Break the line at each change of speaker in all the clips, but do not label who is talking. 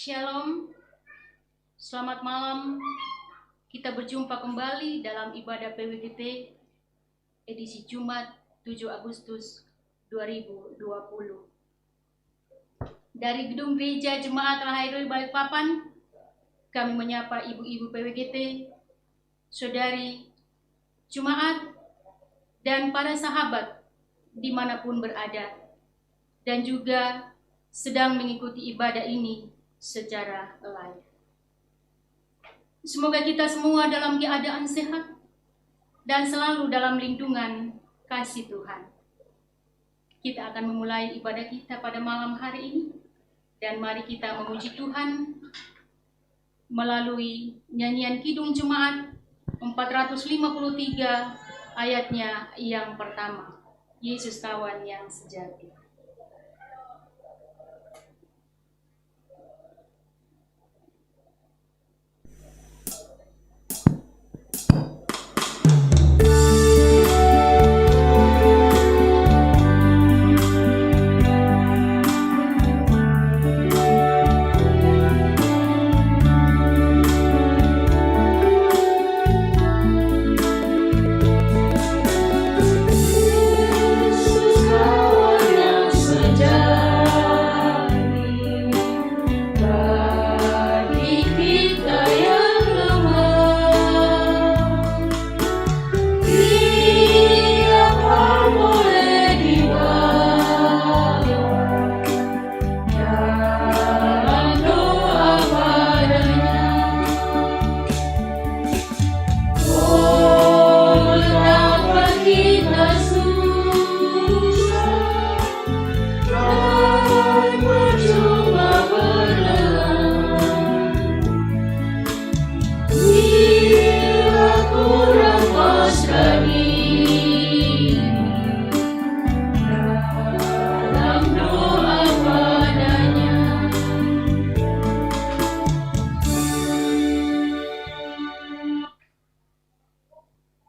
Shalom, selamat malam. Kita berjumpa kembali dalam ibadah PWGT edisi Jumat 7 Agustus 2020. Dari Gedung Gereja Jemaat Rahayu Balikpapan, kami menyapa ibu-ibu PWGT, saudari, jemaat, dan para sahabat dimanapun berada, dan juga sedang mengikuti ibadah ini secara live. Semoga kita semua dalam keadaan sehat dan selalu dalam lindungan kasih Tuhan. Kita akan memulai ibadah kita pada malam hari ini, dan mari kita memuji Tuhan melalui nyanyian Kidung Jemaat 453 ayatnya yang pertama, Yesus kawan yang sejati.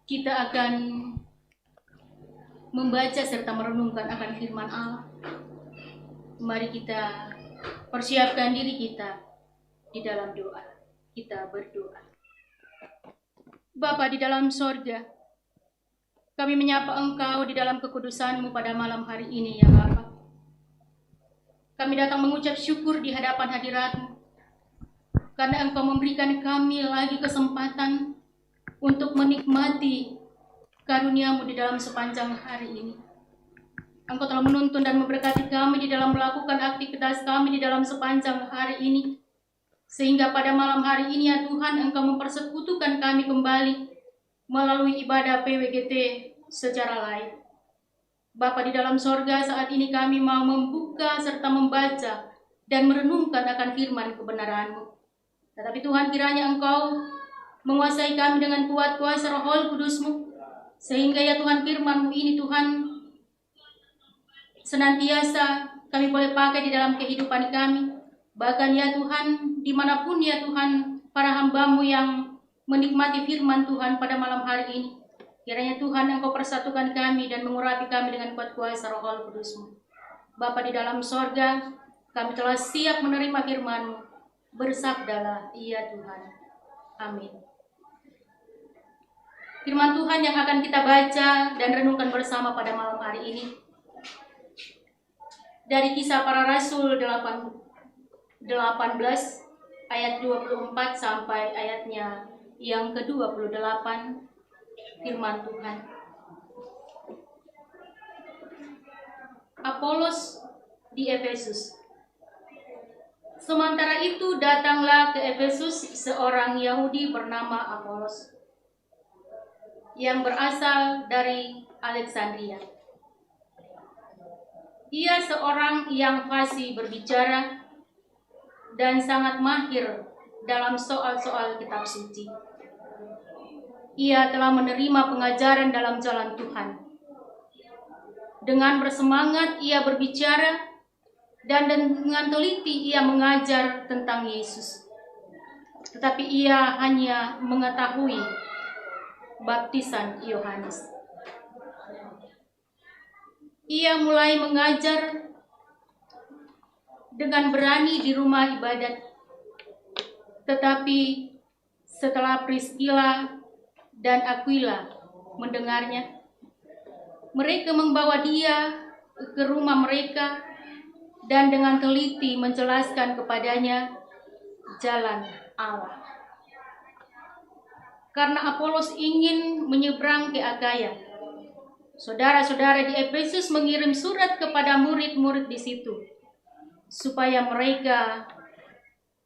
Kita akan membaca serta merenungkan akan firman Allah. Mari kita persiapkan diri kita di dalam doa. Kita berdoa. Bapa di dalam sorga, kami menyapa Engkau di dalam kekudusan-Mu pada malam hari ini ya Bapa. Kami datang mengucap syukur di hadapan hadirat-Mu, karena Engkau memberikan kami lagi kesempatan untuk menikmati karunia-Mu di dalam sepanjang hari ini. Engkau telah menuntun dan memberkati kami di dalam melakukan aktivitas kami di dalam sepanjang hari ini. Sehingga pada malam hari ini ya Tuhan, Engkau mempersekutukan kami kembali melalui ibadah PWGT secara live. Bapa di dalam sorga, saat ini kami mau membuka serta membaca dan merenungkan akan firman kebenaran-Mu. Tetapi Tuhan, kiranya Engkau menguasai kami dengan kuat kuasa Roh Kudus-Mu, sehingga ya Tuhan firman-Mu ini Tuhan senantiasa kami boleh pakai di dalam kehidupan kami. Bahkan ya Tuhan, dimanapun ya Tuhan para hamba-Mu yang menikmati firman Tuhan pada malam hari ini, kiranya Tuhan Engkau persatukan kami dan mengurapi kami dengan kuat kuasa Roh Kudus-Mu. Bapa di dalam sorga, kami telah siap menerima firman-Mu. Bersabdalah, iya Tuhan. Amin. Firman Tuhan yang akan kita baca dan renungkan bersama pada malam hari ini dari Kisah Para Rasul 18 ayat 24 sampai ayatnya yang ke-28. Firman Tuhan. Apolos di Efesus. Sementara itu datanglah ke Efesus seorang Yahudi bernama Apolos, yang berasal dari Alexandria. Ia seorang yang fasih berbicara dan sangat mahir dalam soal-soal kitab suci. Ia telah menerima pengajaran dalam jalan Tuhan. Dengan bersemangat ia berbicara dan dengan teliti ia mengajar tentang Yesus. Tetapi ia hanya mengetahui baptisan Yohanes. Ia mulai mengajar dengan berani di rumah ibadat Tetapi setelah Priscilla dan Aquila mendengarnya, mereka membawa dia ke rumah mereka dan dengan teliti menjelaskan kepadanya jalan Allah. Karena Apolos ingin menyeberang ke Akaya, saudara-saudara di Efesus mengirim surat kepada murid-murid di situ supaya mereka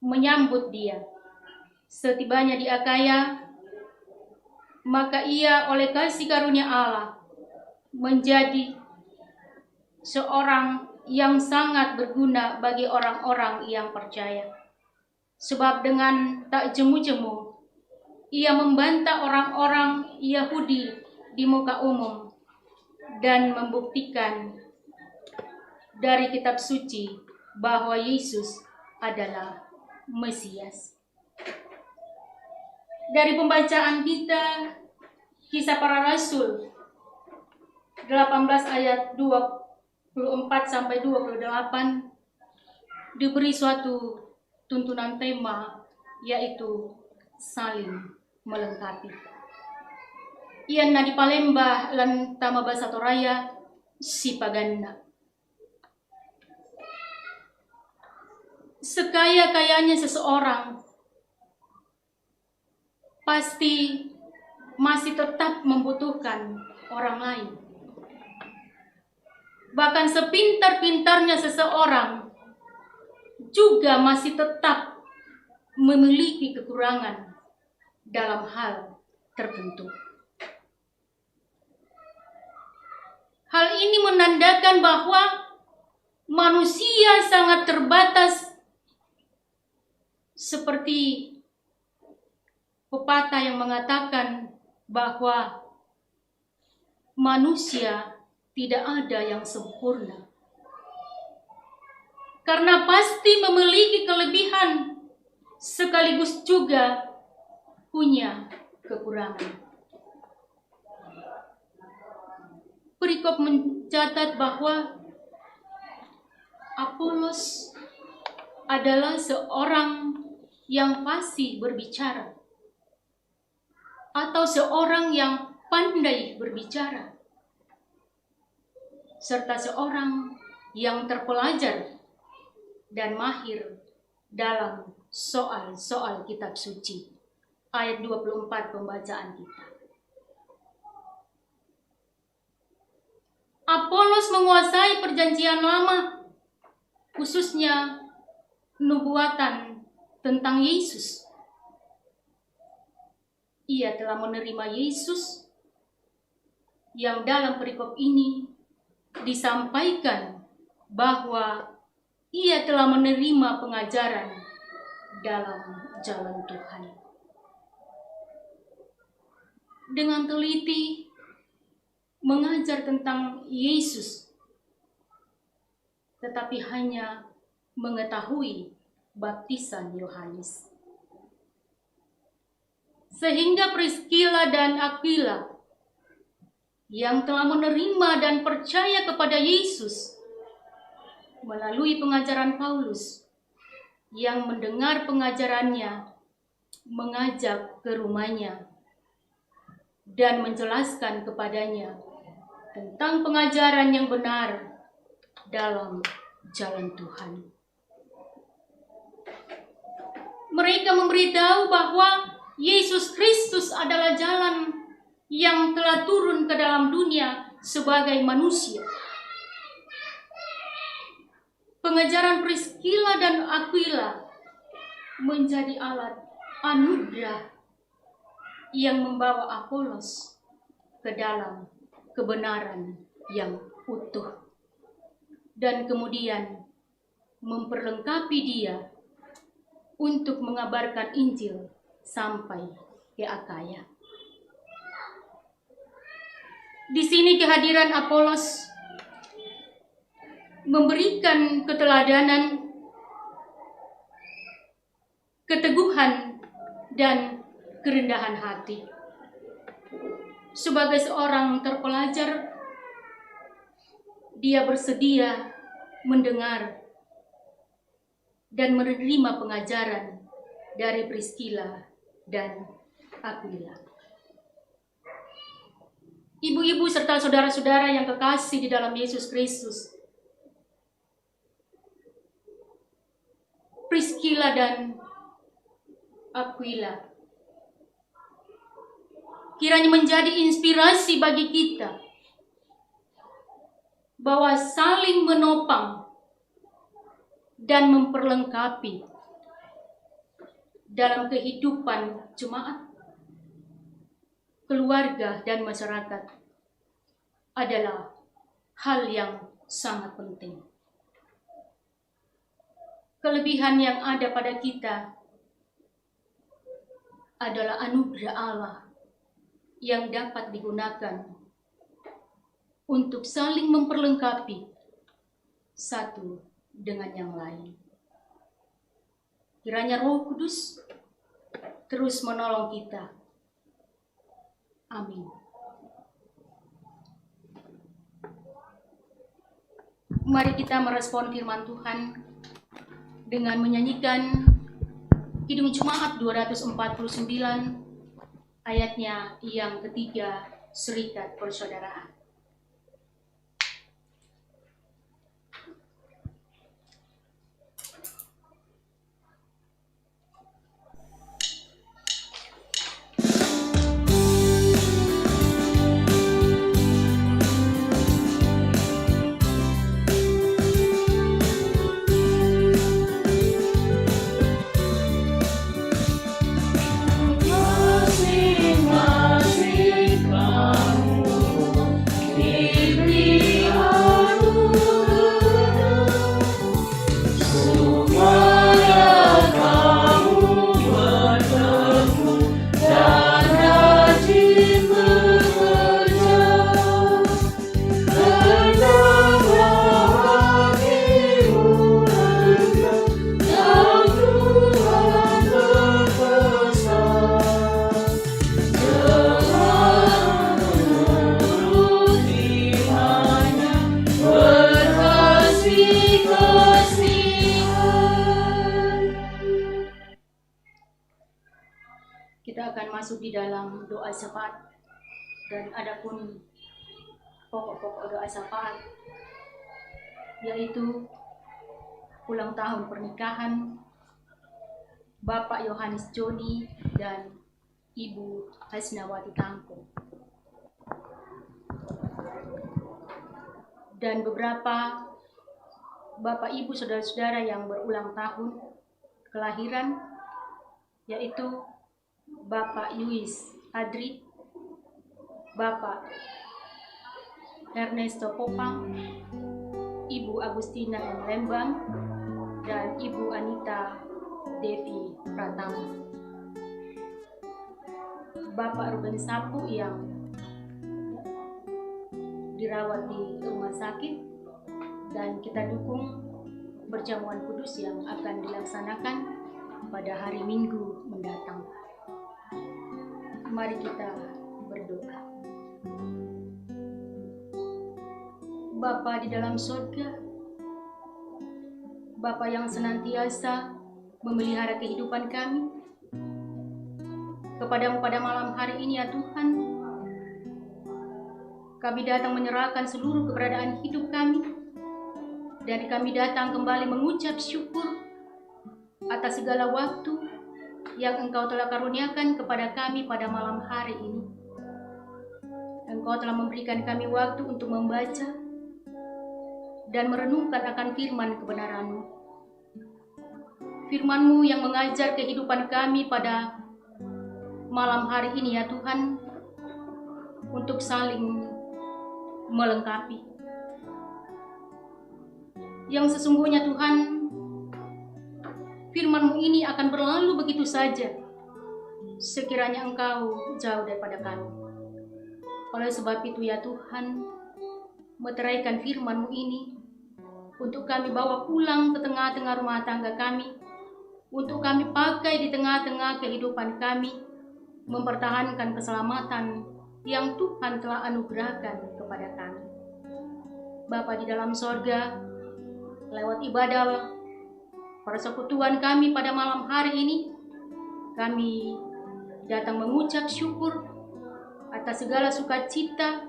menyambut dia. Setibanya di Akaya, maka ia oleh kasih karunia Allah menjadi seorang yang sangat berguna bagi orang-orang yang percaya. Sebab dengan tak jemu-jemu, ia membantah orang-orang Yahudi di muka umum dan membuktikan dari kitab suci bahwa Yesus adalah Mesias. Dari pembacaan kita, Kisah Para Rasul 18 ayat 24 sampai 28 diberi suatu tuntunan tema, yaitu saling melengkapi. Iyan na di Palembah lan tama basa Toraya si Paganna. Sekaya-kayanya seseorang pasti masih tetap membutuhkan orang lain. Bahkan sepintar-pintarnya seseorang juga masih tetap memiliki kekurangan dalam hal tertentu. Hal ini menandakan bahwa manusia sangat terbatas, seperti pepatah yang mengatakan bahwa manusia tidak ada yang sempurna. Karena pasti memiliki kelebihan sekaligus juga punya kekurangan. Perikop mencatat bahwa Apolos adalah seorang yang fasih berbicara atau seorang yang pandai berbicara, serta seorang yang terpelajar dan mahir dalam soal-soal kitab suci. Ayat 24 pembacaan kita. Apolos menguasai perjanjian lama, khususnya nubuatan tentang Yesus. Ia telah menerima Yesus yang dalam perikop ini disampaikan bahwa ia telah menerima pengajaran dalam jalan Tuhan. Dengan teliti mengajar tentang Yesus, tetapi hanya mengetahui baptisan Yohanes. Sehingga Priscilla dan Aquila yang telah menerima dan percaya kepada Yesus melalui pengajaran Paulus, yang mendengar pengajarannya mengajak ke rumahnya dan menjelaskan kepadanya tentang pengajaran yang benar dalam jalan Tuhan. Mereka memberitahu bahwa Yesus Kristus adalah jalan yang telah turun ke dalam dunia sebagai manusia. Pengajaran Priscilla dan Aquila menjadi alat anugerah yang membawa Apolos ke dalam kebenaran yang utuh, dan kemudian memperlengkapi dia untuk mengabarkan Injil sampai ke Akaya. Di sini kehadiran Apolos memberikan keteladanan, keteguhan, dan kerendahan hati. Sebagai seorang terpelajar, dia bersedia mendengar dan menerima pengajaran dari Priscilla dan Aquila. Ibu-ibu serta saudara-saudara yang kekasih di dalam Yesus Kristus, Priscilla dan Aquila kiranya menjadi inspirasi bagi kita bahwa saling menopang dan memperlengkapi dalam kehidupan jemaat, keluarga, dan masyarakat adalah hal yang sangat penting. Kelebihan yang ada pada kita adalah anugerah Allah yang dapat digunakan untuk saling memperlengkapi satu dengan yang lain. Kiranya Roh Kudus terus menolong kita. Amin. Mari kita merespon firman Tuhan dengan menyanyikan Kidung Jemaat 249 ayatnya yang ketiga, Serikat Persaudaraan. Kita akan masuk di dalam doa syafaat, dan adapun pokok-pokok doa syafaat yaitu ulang tahun pernikahan Bapak Yohanes Joni dan Ibu Hasnawati Tangko, dan beberapa Bapak Ibu saudara-saudara yang berulang tahun kelahiran yaitu Bapak Yuis Adri, Bapak Ernesto Popang, Ibu Agustina M. Lembang, dan Ibu Anita Devi Pratama. Bapak Ruben Sapu yang dirawat di rumah sakit, dan kita dukung perjamuan kudus yang akan dilaksanakan pada hari Minggu mendatang. Mari kita berdoa. Bapa di dalam surga, Bapa yang senantiasa memelihara kehidupan kami, kepadamu pada malam hari ini ya Tuhan, kami datang menyerahkan seluruh keberadaan hidup kami, dan kami datang kembali mengucap syukur atas segala waktu yang Engkau telah karuniakan kepada kami pada malam hari ini. Engkau telah memberikan kami waktu untuk membaca dan merenungkan akan firman kebenaran-Mu. Firman-Mu yang mengajar kehidupan kami pada malam hari ini ya Tuhan, untuk saling melengkapi. Yang sesungguhnya Tuhan, firman-Mu ini akan berlalu begitu saja sekiranya Engkau jauh daripada kami. Oleh sebab itu ya Tuhan, meteraikan firman-Mu ini untuk kami bawa pulang ke tengah-tengah rumah tangga kami, untuk kami pakai di tengah-tengah kehidupan kami, mempertahankan keselamatan yang Tuhan telah anugerahkan kepada kami. Bapa di dalam sorga, lewat ibadah persekutuan kami pada malam hari ini, Kami datang mengucap syukur atas segala sukacita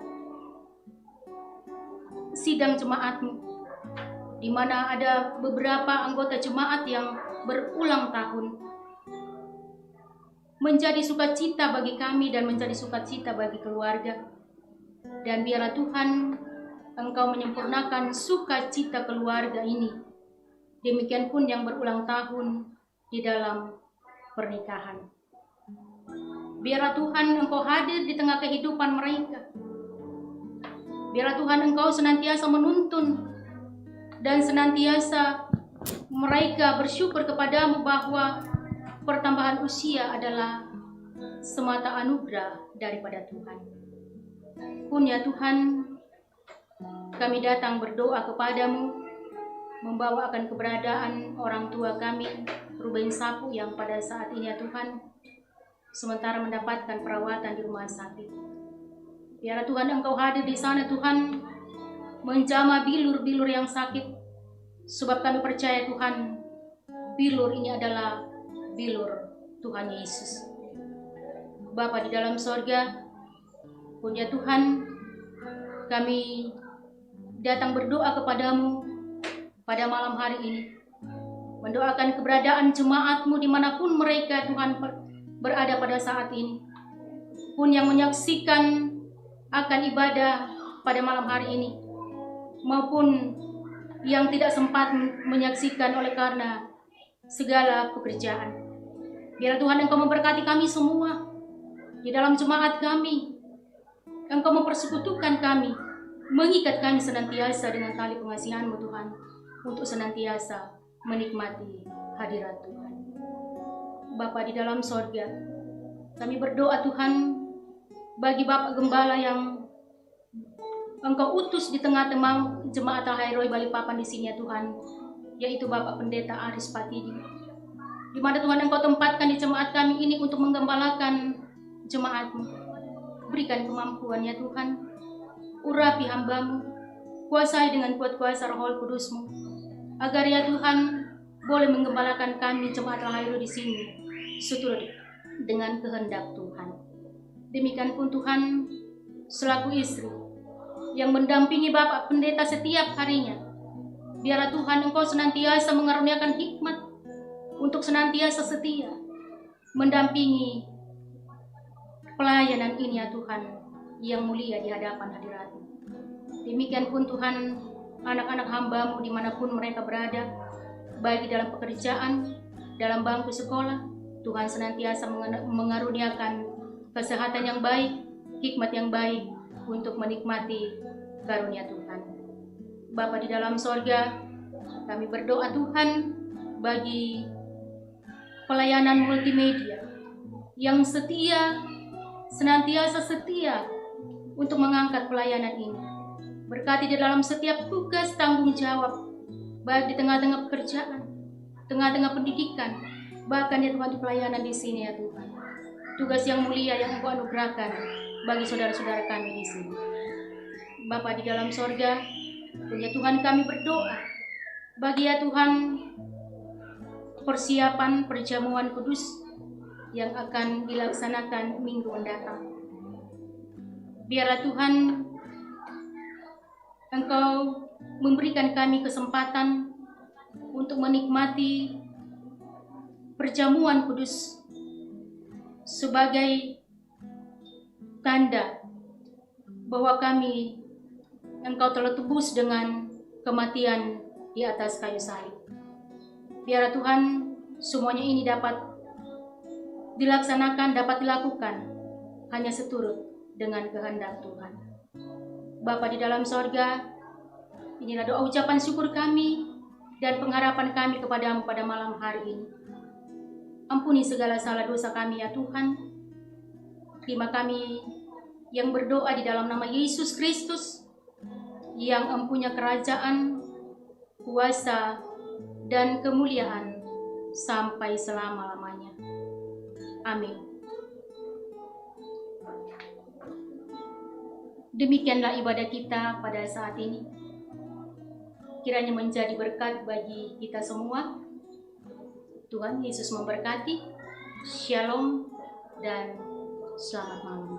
sidang jemaat-Mu, di mana ada beberapa anggota jemaat yang berulang tahun. Menjadi sukacita bagi kami dan menjadi sukacita bagi keluarga. Dan biarlah Tuhan, Engkau menyempurnakan sukacita keluarga ini. Demikian pun yang berulang tahun di dalam pernikahan. Biarlah Tuhan, Engkau hadir di tengah kehidupan mereka. Biarlah Tuhan, Engkau senantiasa menuntun dan senantiasa mereka bersyukur kepadamu bahwa pertambahan usia adalah semata anugerah daripada Tuhan. Pun ya Tuhan, kami datang berdoa kepadamu, membawakan keberadaan orang tua kami, Ruben Sapu, yang pada saat ini ya Tuhan, sementara mendapatkan perawatan di rumah sakit. Biarlah Tuhan, Engkau hadir di sana Tuhan, menjamah bilur-bilur yang sakit, sebab kami percaya Tuhan, bilur ini adalah bilur Tuhan Yesus. Bapa di dalam sorga, punya Tuhan, kami datang berdoa kepadamu pada malam hari ini, mendoakan keberadaan jemaat-Mu dimanapun mereka Tuhan berada pada saat ini, pun yang menyaksikan akan ibadah pada malam hari ini, maupun yang tidak sempat menyaksikan oleh karena segala pekerjaan. Biar Tuhan, Engkau memberkati kami semua di dalam jemaat kami. Engkau mempersekutukan kami, mengikat kami senantiasa dengan tali pengasihan-Mu Tuhan, untuk senantiasa menikmati hadirat Tuhan. Bapa di dalam sorga, kami berdoa Tuhan bagi Bapak Gembala yang Engkau utus di tengah-tengah jemaat Al-Hairoi Balikpapan di sini ya Tuhan, yaitu Bapak Pendeta Aris Patidi, di mana Tuhan Engkau tempatkan di jemaat kami ini untuk menggembalakan jemaat-Mu. Berikan kemampuan ya Tuhan, urapi hamba-Mu, kuasai dengan kuat kuasa Roh Kudus-Mu, agar ya Tuhan boleh menggembalakan kami jemaat Al-Hairoi di sini seturut dengan kehendak Tuhan. Demikian pun Tuhan, selaku istri yang mendampingi Bapak Pendeta setiap harinya, biarlah Tuhan Engkau senantiasa mengaruniakan hikmat untuk senantiasa setia mendampingi pelayanan ini ya Tuhan, yang mulia di hadapan hadirat-Mu. Demikian pun Tuhan, anak-anak hamba-Mu dimanapun mereka berada, baik dalam pekerjaan, dalam bangku sekolah, Tuhan senantiasa mengaruniakan kesehatan yang baik, hikmat yang baik untuk menikmati karunia Tuhan. Bapa di dalam sorga, kami berdoa Tuhan bagi pelayanan multimedia yang senantiasa setia untuk mengangkat pelayanan ini. Berkati di dalam setiap tugas tanggung jawab, baik di tengah-tengah pekerjaan, tengah-tengah pendidikan, bahkan di Tuhan di pelayanan di sini ya Tuhan. Tugas yang mulia yang Engkau anugerahkan bagi saudara-saudara kami di sini. Bapa di dalam sorga, punya Tuhan kami berdoa bagi ya Tuhan persiapan perjamuan kudus yang akan dilaksanakan minggu mendatang. Biarlah Tuhan Engkau memberikan kami kesempatan untuk menikmati perjamuan kudus sebagai tanda bahwa kami Engkau telah tebus dengan kematian di atas kayu salib. Biarlah Tuhan semuanya ini dapat dilaksanakan, dapat dilakukan hanya seturut dengan kehendak Tuhan. Bapa di dalam sorga, inilah doa ucapan syukur kami dan pengharapan kami kepadamu pada malam hari ini. Ampuni segala salah dosa kami ya Tuhan. Terima kami yang berdoa di dalam nama Yesus Kristus, yang empunya kerajaan, kuasa, dan kemuliaan sampai selama-lamanya. Amin. Demikianlah ibadah kita pada saat ini. Kiranya menjadi berkat bagi kita semua. Tuhan Yesus memberkati. Shalom dan selamat malam.